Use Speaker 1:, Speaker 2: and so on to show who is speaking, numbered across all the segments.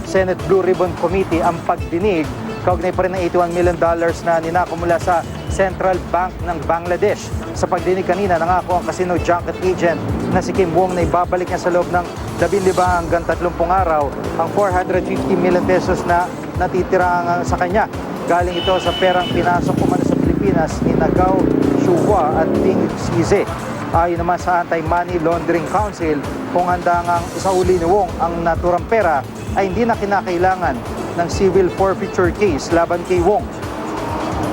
Speaker 1: Senate Blue Ribbon Committee ang pagdinig kaugnay pa rin ng $81 million na ninako mula sa Central Bank ng Bangladesh. Sa pagdinig kanina, nangako ang casino junket agent na si Kim Wong na ibabalik niya sa loob ng 15 hanggang 30 araw ang 450 million pesos na natitira sa kanya. Galing ito sa perang pinasok umano sa Pilipinas ni Nagao Shuhua at Ding Size. Ayon naman sa Anti-Money Laundering Council, kung handa ngang isauli ni Wong ang naturang pera ay hindi na kinakailangan ng civil forfeiture case laban kay Wong.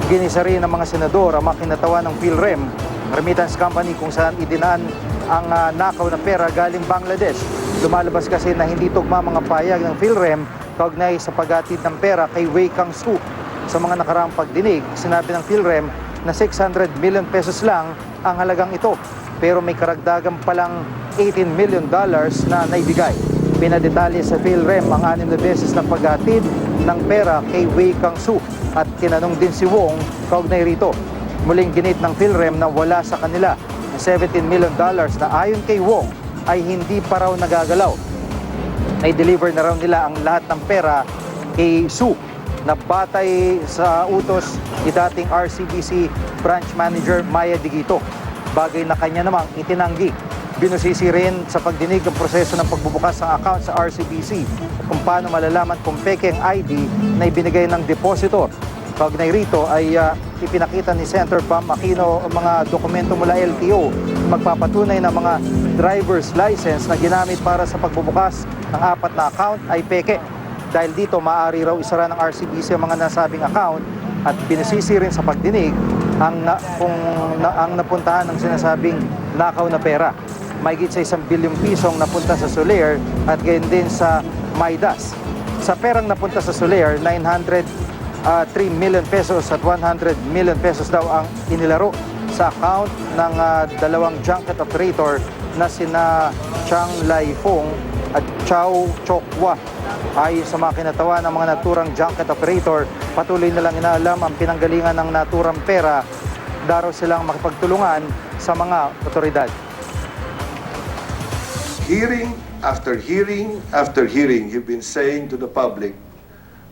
Speaker 1: Ginisa rin ng mga senador ang mga kinatawan ng PhilRem, remittance company kung saan idinaan ang nakaw na pera galing Bangladesh. Lumalabas kasi na hindi tugma mga payag ng PhilRem kaugnay sa paghatid ng pera kay Wei Kang-soo. Sa mga nakaraang pagdinig, sinabi ng PhilRem na 600 million pesos lang ang halagang ito, pero may karagdagan palang $18 million na naibigay. Pinadetalye sa PhilRem ang 6 na beses na paghatid ng pera kay Wei Kang-soo at tinanong din si Wong kaugnay rito. Muling ginit ng PhilRem na wala sa kanila ang $17 million na ayon kay Wong ay hindi pa raw nagagalaw. Ay-deliver na raw nila ang lahat ng pera kay Soo na batay sa utos ni dating RCBC branch manager Maya Digito. Bagay na kanya namang itinanggi. Binusisi rin sa pagdinig ang proseso ng pagbubukas ng account sa RCBC at kung paano malalaman kung peke ang ID na ibinigay ng depositor. Kaugnay rito ay ipinakita ni Senator Bam Aquino ang mga dokumento mula LTO magpapatunay na mga driver's license na ginamit para sa pagbubukas ng 4 na account ay peke. Dahil dito maaari raw isara ng RCBC ang mga nasabing account at binusisi rin sa pagdinig ang napuntahan ng sinasabing nakaw na pera. Mahigit sa 1 bilyong pisong napunta sa Soler at gayon din sa Midas. Sa perang napunta sa Soler, 903 million pesos at 100 million pesos daw ang inilaro sa account ng dalawang junket operator na sina Chang Lai Fong at Chow Chokwa. Ayon sa mga kinatawan ng mga naturang junket operator, patuloy nilang inaalam ang pinanggalingan ng naturang pera. Daraw silang makipagtulungan sa mga otoridad.
Speaker 2: Hearing after hearing after hearing, you've been saying to the public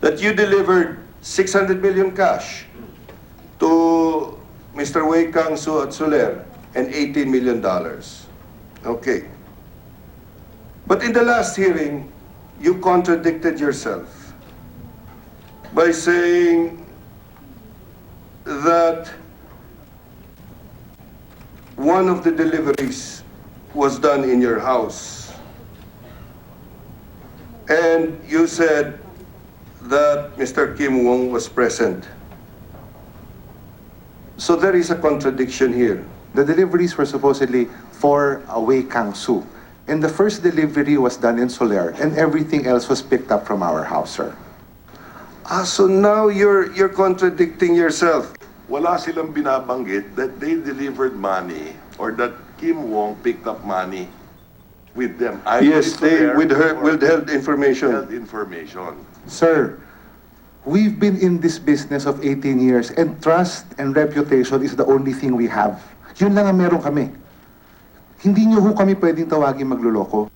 Speaker 2: that you delivered 600 million cash to Mr. Wei Kang-soo at Soler and $18 million. Okay. But in the last hearing, you contradicted yourself by saying that one of the deliveries was done in your house. And you said that Mr. Kim Wong was present. So there is a contradiction here.
Speaker 3: The deliveries were supposedly for Wei Kang-soo. And the first delivery was done in Soler, and everything else was picked up from our house, sir.
Speaker 2: So now you're contradicting yourself.
Speaker 4: Wala silang binabanggit that they delivered money or that Kim Wong picked up money with them.
Speaker 2: Yes, they withheld information.
Speaker 4: Withheld information.
Speaker 3: Sir, we've been in this business of 18 years, and trust and reputation is the only thing we have. Yun lang ang meron kami. Hindi niyo ho kami pwedeng tawagin magluloko.